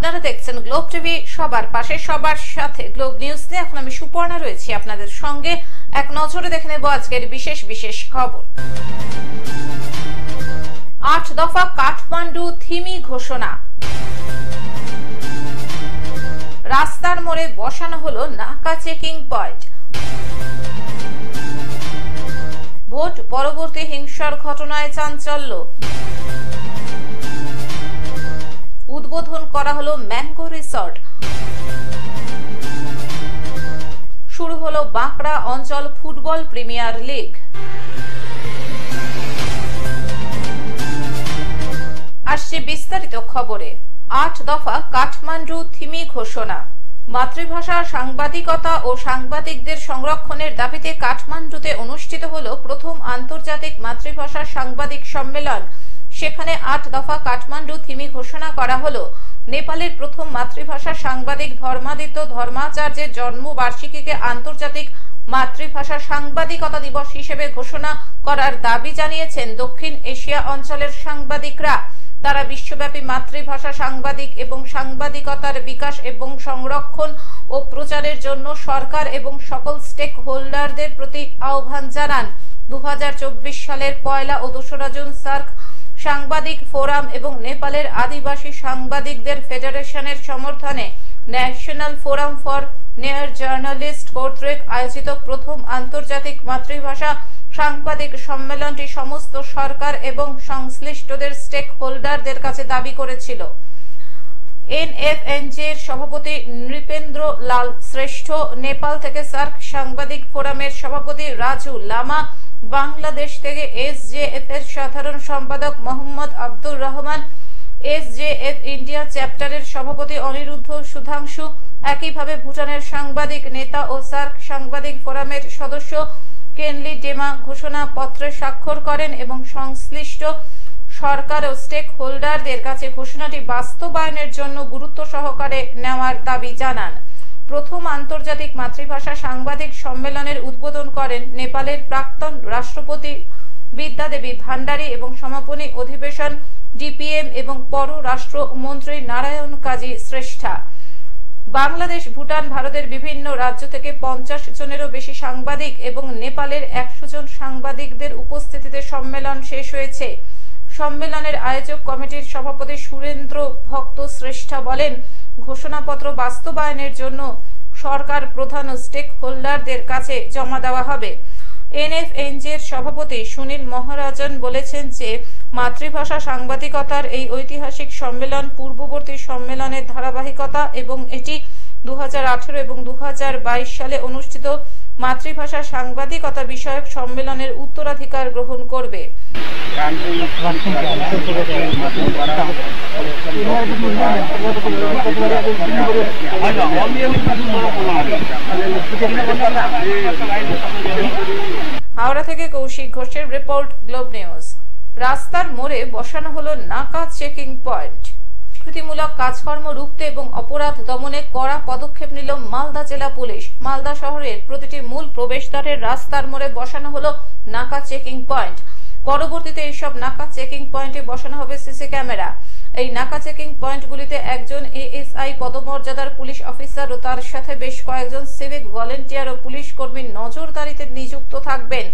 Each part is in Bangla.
আপনারা দেখছেন গ্লোব টিভি, সবার পাশে সবার সাথে। গ্লোব নিউজ নিয়ে এখন আমি সুপর্ণা রয়েছি আপনাদের সঙ্গে। এক নজরে দেখে নেব আজকের বিশেষ বিশেষ খবর। 8 দফা কাঠমান্ডু থিমি ঘোষণা। রাস্তার মোড়ে বসানো হলো নাকা চেকিং পয়েন্ট। ভোট পরবর্তী হিংসার ঘটনায় চাঞ্চল্য। উদ্বোধন করা হলো ম্যাঙ্গো রিসর্ট। শুরু হলো বাঁকড়া অঞ্চল ফুটবল প্রিমিয়ার লিগ। আসছে বিস্তারিত খবরে। 8 দফা কাঠমান্ডু থিমি ঘোষণা। মাতৃভাষা সাংবাদিকতা ও সাংবাদিকদের সংরক্ষণের দাবিতে কাঠমান্ডুতে অনুষ্ঠিত হলো প্রথম আন্তর্জাতিক মাতৃভাষা সাংবাদিক সম্মেলন। সেখানে 8 দফা কাঠমান্ডু থিমি ঘোষণা করা হলো। নেপালের প্রথম মাতৃভাষা সাংবাদিক ধর্মাদিত্য ধর্মাচার্যের জন্মবার্ষিকীকে আন্তর্জাতিক মাতৃভাষা সাংবাদিকতা দিবস হিসেবে ঘোষণা করার দাবি জানিয়েছেন দক্ষিণ এশিয়া অঞ্চলের সাংবাদিকরা। তারা বিশ্বব্যাপী মাতৃভাষা সাংবাদিক এবং সাংবাদিকতার বিকাশ এবং সংরক্ষণ ও প্রচারের জন্য সরকার এবং সকল স্টেক হোল্ডারদের প্রতি আহ্বান জানান। 2024 সালের 1 ও 2 জুন সার্ক সাংবাদিক ফোরাম এবং নেপালের আদিবাসী সাংবাদিকদের ফেডারেশনের সমর্থনে ন্যাশনাল ফোরাম ফর নেয়ার জার্নালিস্ট কর্তৃক আয়োজিত প্রথম আন্তর্জাতিক মাতৃভাষা সাংবাদিক সম্মেলনটি সমস্ত সরকার এবং সংশ্লিষ্টদের স্টেক হোল্ডারদের কাছে দাবি করেছিল। এনএফএনজের সভাপতি নৃপেন্দ্র লাল শ্রেষ্ঠ, নেপাল থেকে সার্ক সাংবাদিক ফোরামের সভাপতি রাজু লামা, বাংলাদেশ থেকে এসজেএফ এর সাধারণ সম্পাদক মোহাম্মদ আব্দুর রহমান, এসজেএফ ইন্ডিয়া চ্যাপ্টারের সভাপতি অনিরুদ্ধ সুধাংশু, একইভাবে ভুটানের সাংবাদিক নেতা ও সার্ক সাংবাদিক ফোরামের সদস্য কেনলি ডেমা ঘোষণাপত্রে স্বাক্ষর করেন এবং সংশ্লিষ্ট সরকার ও স্টেক হোল্ডারদের কাছে ঘোষণাটি বাস্তবায়নের জন্য গুরুত্ব সহকারে নেওয়ার দাবি জানান। প্রথম আন্তর্জাতিক মাতৃভাষা সাংবাদিক সম্মেলনের উদ্বোধন করেন নেপালের প্রাক্তন রাষ্ট্রপতি বিদ্যাদেবী ভান্ডারী এবং সমাপনী অধিবেশন ডিপিএম এবং পররাষ্ট্র মন্ত্রী নারায়ণ কাজী শ্রেষ্ঠা। বাংলাদেশ, ভুটান, ভারতের বিভিন্ন রাজ্য থেকে 50 জনেরও বেশি সাংবাদিক এবং নেপালের 100 জন সাংবাদিকদের উপস্থিতিতে সম্মেলন শেষ হয়েছে। সম্মেলনের আয়োজক কমিটির সভাপতি সুরেন্দ্র ভক্ত শ্রেষ্ঠা বলেন, ঘোষণাপত্র বাস্তবায়নের জন্য সরকার প্রধান ও স্টেক হোল্ডারদের কাছে জমা দেওয়া হবে। এনএফএনজের সভাপতি সুনীল মহারাজন বলেছেন যে মাতৃভাষা সাংবাদিকতার এই ঐতিহাসিক সম্মেলন পূর্ববর্তী সম্মেলনের ধারাবাহিকতা এবং এটি 2018 এবং 2022 সালে অনুষ্ঠিত মাতৃভাষা সাংবাদিকতা বিষয়ক সম্মেলনের উত্তরাধিকার গ্রহণ করবে। হাওড়া থেকে কৌশিক ঘোষের রিপোর্ট, গ্লোব নিউজ। রাস্তার মোড়ে বসানো হলো নাকা চেকিং পয়েন্ট। দুষ্কৃতিমূলক কাজকর্ম রুখতে এবং অপরাধ দমনে কড়া পদক্ষেপ নিল মালদা জেলা পুলিশ। মালদা শহরের প্রতিটি মূল প্রবেশদ্বারের রাস্তার মোড়ে বসানো হলো নাকা চেকিং পয়েন্ট। পরবর্তীতে এইসব নাকা চেকিং পয়েন্টে বসানো হবে সিসি ক্যামেরা। এই নাকা চেকিং পয়েন্টগুলিতে একজন এএসআই পদমর্যাদার পুলিশ অফিসার ও তার সাথে বেশ কয়েকজন সিভিক ভলেন্টিয়ার ও পুলিশ কর্মী নজরদারিতে নিযুক্ত থাকবেন।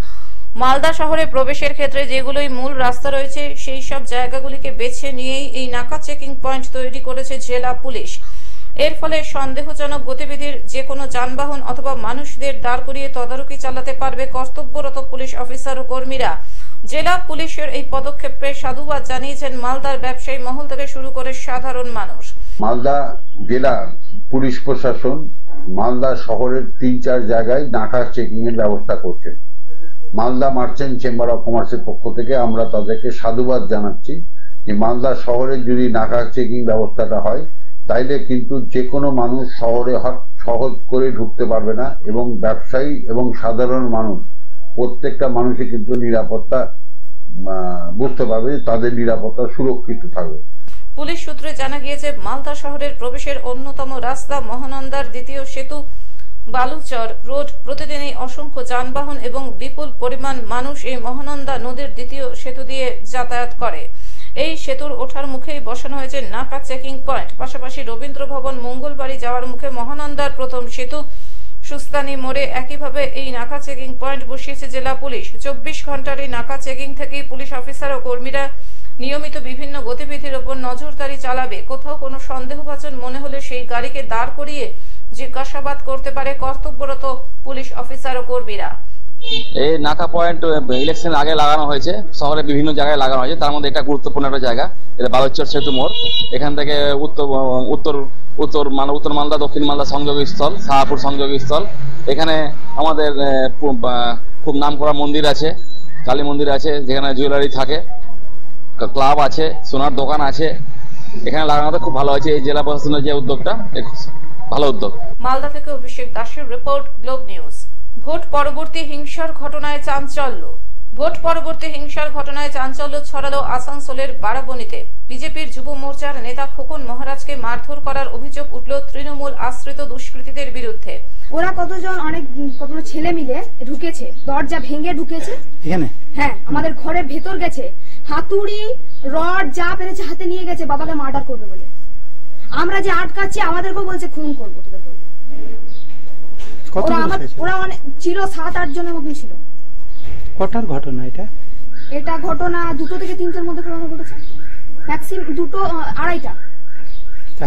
মালদা শহরে প্রবেশের ক্ষেত্রে যেগুলোই মূল রাস্তা রয়েছে সেই সব জায়গাগুলিকে বেছে নিয়েই এই নাকা চেকিং পয়েন্ট তৈরি করেছে জেলা পুলিশ। এর ফলে সন্দেহজনক গতিবিধির যে কোনো যানবাহন অথবা মানুষদের দাঁড় করিয়ে তদারকি চালাতে পারবে কর্তব্যরত পুলিশ অফিসার ও কর্মীরা। জেলা পুলিশের এই পদক্ষেপে সাধুবাদ জানিয়েছেন মালদার ব্যবসায়ী মহল থেকে শুরু করে সাধারণ মানুষ। মালদা জেলা পুলিশ প্রশাসন মালদা শহরের 3-4 জায়গায় নাকা চেকিং এর ব্যবস্থা করছে। মালদা মার্চেন্ট চেম্বার অফ কমার্সের পক্ষ থেকে আমরা তাদেরকে সাধুবাদ জানাচ্ছি যে মালদা শহরে যদি নাকা চেকিং ব্যবস্থাটা হয় তাইলে কিন্তু যে কোনো মানুষ শহরে সহজ করে ঢুকতে পারবে না এবং ব্যবসায়ী এবং সাধারণ মানুষ প্রত্যেকটা মানুষই কিন্তু নিরাপত্তা বুঝতে পারবে, তাদের নিরাপত্তা সুরক্ষিত থাকবে। পুলিশ সূত্রে জানা গিয়েছে মালদা শহরের প্রবেশের অন্যতম রাস্তা মহানন্দার দ্বিতীয় সেতু বালুচর রোড। প্রতিদিনই অসংখ্য যানবাহন এবং বিপুল পরিমাণ মানুষ এই মহানন্দা নদীর দ্বিতীয় সেতু দিয়ে যাতায়াত করে। এই সেতুর ওঠার মুখেই বসানো হয়েছে নাকা চেকিং পয়েন্ট। পাশাপাশি রবীন্দ্র ভবন মঙ্গলবাড়ি যাওয়ার মুখে মহানন্দার প্রথম সেতু সুস্তানি মোড়ে একইভাবে এই নাকা চেকিং পয়েন্ট বসিয়েছে জেলা পুলিশ। 24 ঘন্টার এই নাকা চেকিং থেকেই পুলিশ অফিসার ও কর্মীরা নিয়মিত বিভিন্ন গতিবিধির উপর নজরদারি চালাবে। কোথাও কোনো সন্দেহভাজন মনে হলে সেই গাড়িকে দাঁড় করিয়ে জিজ্ঞাসাবাদ করতে পারে কর্তব্যরত পুলিশ অফিসার ও কর্মীরা। এই নাকা পয়েন্ট ইলেকশন আগে লাগানো হয়েছে, শহরে বিভিন্ন জায়গায় লাগানো হয়েছে। তার মধ্যে এটা গুরুত্বপূর্ণ একটা জায়গা, এটা বালুচর সেতু মোড়। এখান থেকে উত্তর মালদা দক্ষিণ মালদা সংযোগী স্থল, শাহপুর সংযোগী স্থল। এখানে আমাদের খুব নামকরা মন্দির আছে, কালী মন্দির আছে, যেখানে জুয়েলারি থাকে, ক্লাব আছে, সোনার দোকান আছে। এখানে লাগানোটা খুব ভালো হয়েছে। এই জেলা প্রশাসনের যে উদ্যোগটা, ভালো উদ্যোগ। মালদা থেকে অভিষেক দাসের রিপোর্ট, গ্লোব নিউজ। ভোট পরবর্তী হিংসার ঘটনায় চাঞ্চল্য। ভোট পরবর্তী হিংসার ঘটনায় চাঞ্চল্য ছড়ালো আসানসোলের বারাবণীতে। বিজেপির যুব মোর্চার নেতা খোকন মহারাজকে মারধর করার অভিযোগ উঠল তৃণমূল আশ্রিত দুষ্কৃতীদের বিরুদ্ধে। ওরা কতগুলো ছেলে মিলে ঢুকেছে, দরজা ভেঙে ঢুকেছে এখানে। হ্যাঁ, আমাদের ঘরের ভেতর গেছে, হাতুড়ি রড যা পেরেছে হাতে নিয়ে গেছে বাবাকে মার্ডার করবে বলে। আমরা যে আটকাচ্ছি আমাদেরকেও বলছে খুন করবো তোদেরকে। ওরা অনেক ছিল, 7-8 জনের মতন ছিল। কটার ঘটনা এটা? এটা ঘটনা 2টো থেকে 3টের মধ্যে ঘটেছে, ম্যাক্সিমাম 2টো 2:30টা।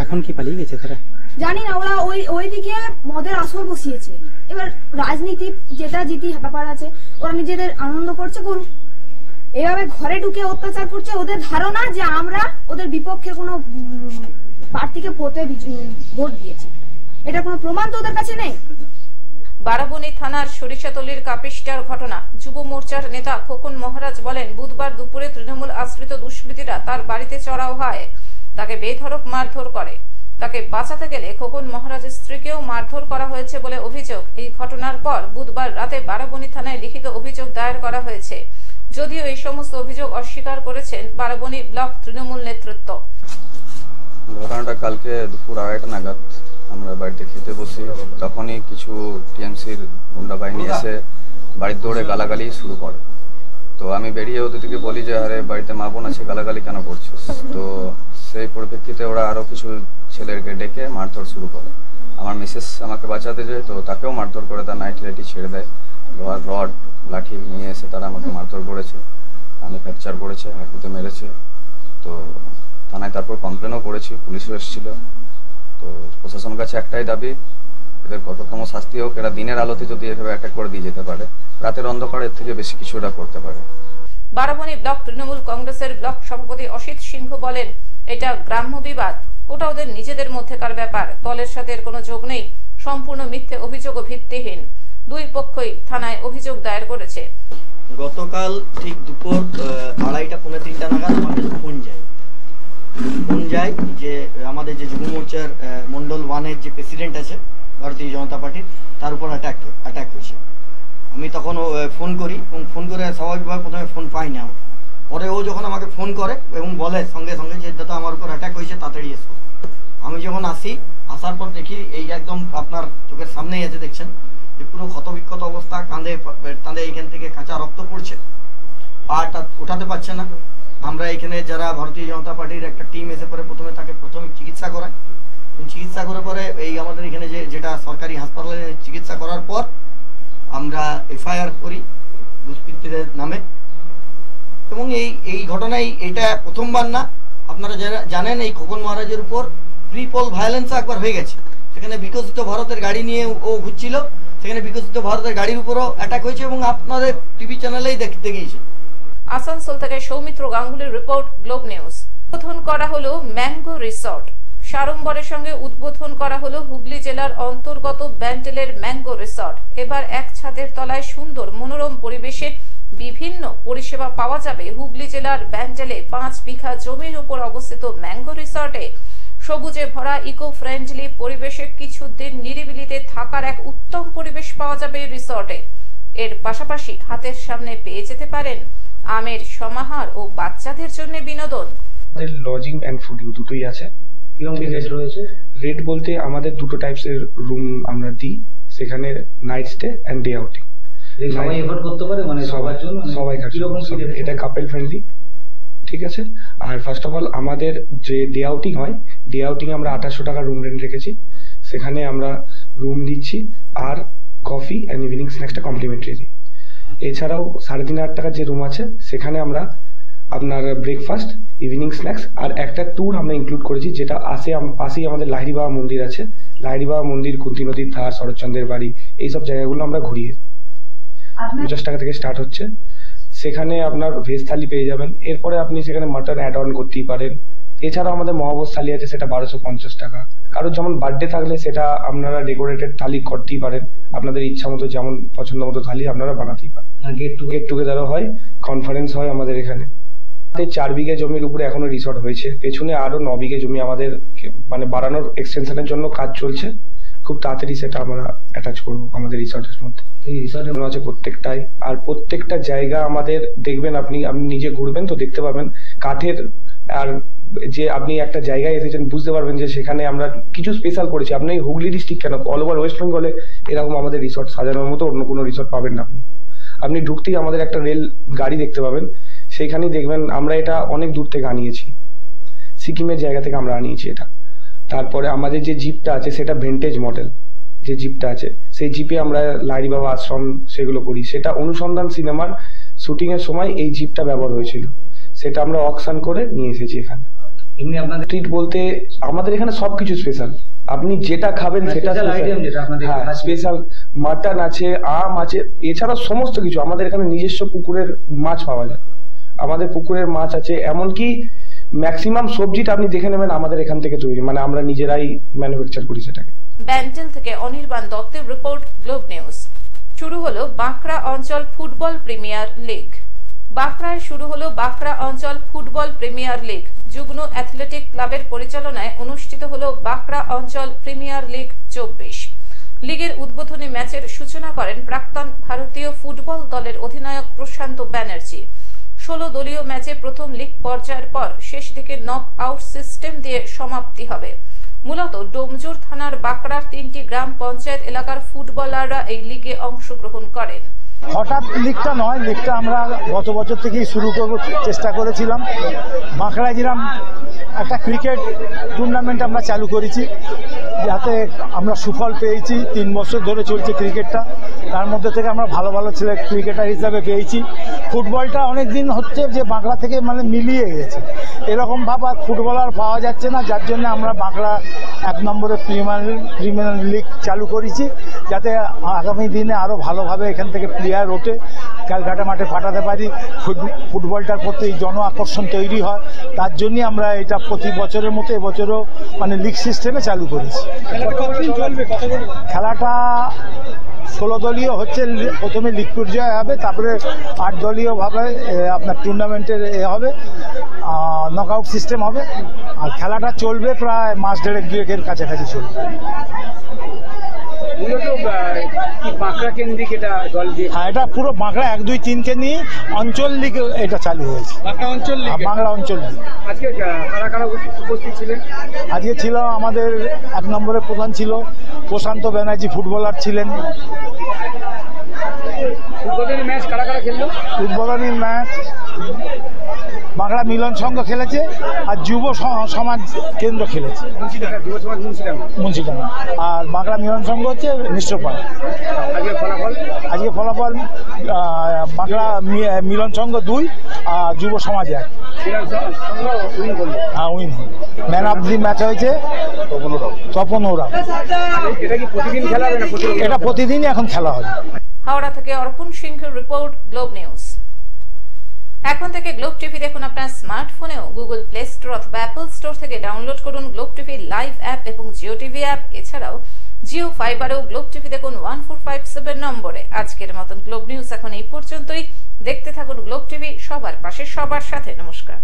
এখন কি পালিয়ে গেছে তারা? জানি না, ওরা ওইদিকে মদের আসর বসিয়েছে। এবার রাজনীতি যেটা জিতি ব্যাপার আছে, ওরা নিজেদের আনন্দ করছে, করুক। এইভাবে ঘরে ঢুকে অত্যাচার করছে। ওদের ধারণা যে আমরা ওদের বিপক্ষে কোনো প্রার্থীকে ভোট দিয়েছি, এটা কোনো প্রমাণ তো ওদের কাছে নেই। বারাবণী থানার সরিষাতলির কাপিস্টার ঘটনা। যুব মোর্চার নেতা খোকন মহারাজ বলেন, বুধবার দুপুরে তৃণমূল আশ্রিত দুষ্কৃতীরা তার বাড়িতে চড়াও হয়, তাকে বেধড়ক মারধর করে। তাকে বাঁচাতে গেলে খোকন মহারাজের স্ত্রীকেও মারধর করা হয়েছে বলে অভিযোগ। এই ঘটনার পর বুধবার রাতে বারাবণী থানায় লিখিত অভিযোগ দায়ের করা হয়েছে। যদিও এই সমস্ত অভিযোগ অস্বীকার করেছেন বারাবণী ব্লক তৃণমূল নেতৃত্ব। ঘটনাটা কালকে দুপুর 2:30টা নাগাদ আমরা বাড়িতে খেতে বসি, তখনই কিছু টিএমসির গুন্ডা বাহিনী এসে বাড়ির দৌড়ে গালাগালি শুরু করে। তো আমি বেরিয়ে ওদেরকে বলি যে আরে বাড়িতে মা বোন আছে, গালাগালি কেন করছিস? তো সেই পরিপ্রেক্ষিতে ওরা আরও কিছু ছেলেকে ডেকে মারধর শুরু করে। আমার মিসেস আমাকে বাঁচাতে যায়, তো তাকেও মারধর করে, তার নাইটি লাইটি ছেড়ে দেয়। লোহার রড লাঠি নিয়ে এসে তারা আমাকে মারধর করেছে, আমি ফ্র্যাকচার করেছে, হাঁটুতে মেরেছে। তো থানায় তারপর কমপ্লেনও করেছি, পুলিশও এসেছিল। তো প্রশাসনের কাছে একটাই দাবি, এদের কঠোরতম শাস্তি হোক। এরা দিনের আলোতে যদি এভাবে অ্যাটাক করে দিয়ে যেতে পারে, রাতের অন্ধকারে এর থেকে বেশি কিছু এরা করতে পারে। বারাবণী ব্লক তৃণমূল কংগ্রেসের ব্লক সভাপতি অসিত সিংহ বলেন, এটা গ্রাম্য বিবাদ, ওটা ওদের নিজেদের মধ্যেকার ব্যাপার, দলের সাথে এর কোনো যোগ নেই, সম্পূর্ণ মিথ্যে অভিযোগ ও ভিত্তিহীন। দুই পক্ষই থানায় অভিযোগ দায়ের করেছে। গতকাল ঠিক দুপুর 2:30টা 2:45 নাগাদ আমাদের ফোন যায় যে আমাদের যে যুব মোর্চার মন্ডল 1-এর যে প্রেসিডেন্ট আছে ভারতীয় জনতা পার্টির, তার উপর অ্যাটাক হয়েছে। আমি তখন ফোন করি এবং ফোন করে স্বাভাবিকভাবে প্রথমে ফোন পাই না। পরে ও যখন আমাকে ফোন করে এবং বলে সঙ্গে সঙ্গে যে দাদা আমার উপর অ্যাটাক হয়েছে, তাড়াতাড়ি এসো। আমি যখন আসার পর দেখি এই একদম আপনার চোখের সামনেই আছে, দেখছেন যে পুরো ক্ষতবিক্ষত অবস্থা, কাঁধে এইখান থেকে কাঁচা রক্ত পড়ছে, পাটা ওঠাতে পারছে না। আমরা এখানে যারা ভারতীয় জনতা পার্টির একটা টিম এসে পরে তাকে প্রথমে চিকিৎসা করায়। চিকিৎসা করে পরে এই আমাদের এখানে যেটা সরকারি হাসপাতালে চিকিৎসা করার পর আমরা এফআইআর করি দুষ্কৃতীদের নামে। এবং এই ঘটনায় এটা প্রথমবার না, আপনারা যারা জানেন এই খোকন মহারাজের উপর প্রিপল ভায়োলেন্স একবার হয়ে গেছে। সেখানে বিকশিত ভারতের গাড়ি নিয়ে ও ঘুরছিল, সেখানে বিকশিত ভারতের গাড়ির উপরও অ্যাটাক হয়েছে এবং আপনাদের টিভি চ্যানেলেই দেখতে গিয়েছে। আসানসোল থেকে সৌমিত্র গাঙ্গুলির রিপোর্ট, গ্লোব নিউজ। উদ্বোধন করা হলো ম্যাঙ্গো রিসর্ট। সাড়ম্বরের সঙ্গে উদ্বোধন করা হলো হুগলি জেলার অন্তর্গত ব্যান্ডেলের ম্যাঙ্গো রিসর্ট। এবার এক ছাদের তলায় সুন্দর মনোরম পরিবেশে বিভিন্ন পরিষেবা পাওয়া যাবে। হুগলি জেলার ব্যান্ডেলে 5 বিঘা জমির উপর অবস্থিত ম্যাঙ্গো রিসর্টে সবুজে ভরা ইকো ফ্রেন্ডলি পরিবেশে কিছুদিন নিরিবিলিতে থাকার এক উত্তম পরিবেশ পাওয়া যাবে রিসর্টে। এর পাশাপাশি হাতের সামনে পেয়ে যেতে পারেন আমের সমাহার ও বাচ্চাদের জন্য বিনোদন। লজিং এন্ড ফুডিং দুটোই আছে। কিরকম রেট রয়েছে? রেট বলতে আমাদের দুটো টাইপস এর রুম আমরা দিই, সেখানে night stay and day outing. সবাই এফোর্ড করতে পারে, মানে সবার জন্য, সবাই। কিরকম এটা কাপল ফ্রেন্ডলি, ঠিক আছে। আর ফার্স্ট অফ অল আমাদের যে ডে আউটিং হয়, ডে আউটিং আমরা 2800 টাকা রুম রেন্ট রেখেছি, সেখানে আমরা রুম দিচ্ছি আর কফি অ্যান্ড ইভিনিং স্ন্যাক্সটা কমপ্লিমেন্টারি দিই। এছাড়াও 3500 টাকার যে রুম আছে সেখানে আমরা আপনার ব্রেকফাস্ট, ইভিনিং স্ন্যাক্স আর একটা ট্যুর আমরা ইনক্লুড করেছি, যেটা পাশেই আমাদের লাহিড়ি বাবা মন্দির আছে। লাহিড়ি বাবা মন্দির, কুন্তী নদীর ধার, শরৎচন্দ্রের বাড়ি, এইসব জায়গাগুলো আমরা ঘুরিয়ে 50 টাকা থেকে স্টার্ট হচ্ছে। সেখানে আপনার ভেজ থালি পেয়ে যাবেন, এরপরে আপনি সেখানে মাটন অ্যাড অন করতেই পারেন। এছাড়াও আমাদের মহাভোজ থালি আছে, সেটা 1250 টাকা। কারোর যেমন বার্থডে থাকলে সেটা আপনারা ডেকোরেটেড থালি করতেই পারেন, আপনাদের ইচ্ছা মতো যেমন পছন্দ মতো থালি আপনারা বানাতেই পারেন। গেট টুগেদারও হয়, কনফারেন্স হয় আমাদের এখানে। 4 বিঘে জমির উপরে এখনো রিসর্ট হয়েছে, পেছনে আরো 9 বিঘে জমি আমাদের মানে বাড়ানোর এক্সটেনশনের জন্য কাজ চলছে। খুব তাড়াতাড়ি সেটা আমরা অ্যাটাচ করবো আমাদের রিসর্টের মধ্যে। এই রিসর্টের আছে প্রত্যেকটাই, আর প্রত্যেকটা জায়গা আমাদের দেখবেন, আপনি নিজে ঘুরবেন তো দেখতে পাবেন কাঠের। আর যে আপনি একটা জায়গায় এসেছেন বুঝতে পারবেন যে সেখানে আমরা কিছু স্পেশাল করেছি। আপনি হুগলি ডিস্ট্রিক্ট কেন, অল ওভার ওয়েস্ট বেঙ্গলে এরকম আমাদের রিসর্ট সাজানোর মতো অন্য কোনো রিসর্ট পাবেন না। আপনি ঢুকতেই আমাদের একটা রেল গাড়ি দেখতে পাবেন, সেইখানেই দেখবেন আমরা এটা অনেক দূর থেকে আনিয়েছি, সিকিমের জায়গা থেকে আমরা আনিয়েছি এটা। তারপরে আমাদের যে জিপটা আছে সেটা ভিন্টেজ মডেল যে জিপটা আছে, সেই জিপে আমরা লাহিড়ি বাবা আশ্রম সেগুলো করি। সেটা অনুসন্ধান সিনেমার শুটিং এর সময় এই জিপটা ব্যবহার হয়েছিল, সেটা আমরা অকশন করে নিয়ে এসেছি এখানে। এমনি আপনাদের ট্রিট বলতে আমাদের এখানে সবকিছু স্পেশাল, আপনি যেটা খাবেন সেটা হ্যাঁ স্পেশাল। মাটন আছে, আম আছে, এছাড়া সমস্ত কিছু। আমাদের এখানে নিজস্ব পুকুরের মাছ পাওয়া যায়, আমাদের পুকুরের মাছ আছে। এমনকি ম্যাক্সিমাম সবজিটা আপনি দেখে নেবেন আমাদের এখান থেকে তৈরি, মানে আমরা নিজেরাই ম্যানুফ্যাকচার করি সেটাকে। ব্যান্ডেল থেকে অনির্বাণ দত্তের রিপোর্ট, গ্লোব নিউজ। শুরু হলো বাঁকড়া অঞ্চল ফুটবল প্রিমিয়ার লিগ। বাঁকড়ায় শুরু হলো বাঁকড়া অঞ্চল ফুটবল প্রিমিয়ার লিগ। যুগ্ম অ্যাথলেটিক ক্লাবের পরিচালনায় অনুষ্ঠিত হলো বাঁকড়া অঞ্চল প্রিমিয়ার লিগ 24। লিগের উদ্বোধনী ম্যাচের সূচনা করেন প্রাক্তন ভারতীয় ফুটবল দলের অধিনায়ক প্রশান্ত ব্যানার্জি। 16 দলীয় ম্যাচে প্রথম লিগ পর্যায়ের পর শেষ দিকে নক আউট সিস্টেম দিয়ে সমাপ্তি হবে। মূলত ডোমজুর থানার বাঁকড়ার 3টি গ্রাম পঞ্চায়েত এলাকার ফুটবলাররা এই লিগে অংশগ্রহণ করেন। হঠাৎ লিগটা নয়, লিগটা আমরা গত বছর থেকেই শুরু করব চেষ্টা করেছিলাম। বাঁকড়ায় যেরকম একটা ক্রিকেট টুর্নামেন্ট আমরা চালু করেছি, যাতে আমরা সুফল পেয়েছি। 3 বছর ধরে চলছে ক্রিকেটটা, তার মধ্যে থেকে আমরা ভালো ভালো ছেলে ক্রিকেটার হিসাবে পেয়েছি। ফুটবলটা অনেক দিন হচ্ছে যে বাঁকড়া থেকে মানে মিলিয়ে গেছে, এরকম ভাব আর ফুটবলার পাওয়া যাচ্ছে না, যার জন্য আমরা বাঁকড়া 1 নম্বরে প্রিমিয়ার লিগ চালু করেছি, যাতে আগামী দিনে আরও ভালোভাবে এখান থেকে প্লেয়ার ওঠে, ক্যালকাটা মাঠে পাঠাতে পারি, ফুটবলটার প্রতি জন আকর্ষণ তৈরি হয়। তার জন্যই আমরা এটা প্রতি বছরের মতো এবছরও মানে লিগ সিস্টেমে চালু করেছি। খেলাটা 16 দলীয় হচ্ছে, প্রথমে লিগ পর্যায়ে হবে, তারপরে 8 দলীয়ভাবে আপনার টুর্নামেন্টের হবে, নকআউট সিস্টেম হবে। আর খেলাটা চলবে প্রায় মাস 1.5-2 কাছাকাছি চলবে। হ্যাঁ, এটা পুরো বাঁকড়া 1, 2, 3কে নিয়ে অঞ্চল লিগ এটা চালু হয়েছে, বাংলা অঞ্চল লিগ। আজকে ছিল আমাদের 1 নম্বরে প্রধান ছিল প্রশান্ত ব্যানার্জি, ফুটবলার ছিলেন। উদ্বোধনী ম্যাচ বাঁকড়া মিলন সংঘ খেলেছে আর যুব সমাজ কেন্দ্র খেলেছে মুন্সিডাঙ্গা, আর বাঁকড়া মিলন সংঘ হচ্ছে মিশ্রপাড়া। আজকে ফলাফল বাঁকড়া মিলন সংঘ 2 আর যুব সমাজ 1। হ্যাঁ, win. Man of the match হয়েছে তপন ওরা। এটা প্রতিদিনই এখন খেলা হবে। হাওড়া থেকে অর্পণ সিংহের রিপোর্ট, গ্লোব নিউজ। এখন থেকে গ্লোব টিভি দেখুন আপনার স্মার্টফোনেও। গুগল প্লে স্টোর অথবা অ্যাপল স্টোর থেকে ডাউনলোড করুন গ্লোব টিভি লাইভ অ্যাপ এবং জিও টিভি অ্যাপ। এছাড়াও জিও ফাইবারেও গ্লোব টিভি দেখুন 1457 নম্বরে। আজকের মতন গ্লোব নিউজ এখন এই পর্যন্তই। দেখতে থাকুন গ্লোব টিভি, সবার পাশে সবার সাথে। নমস্কার।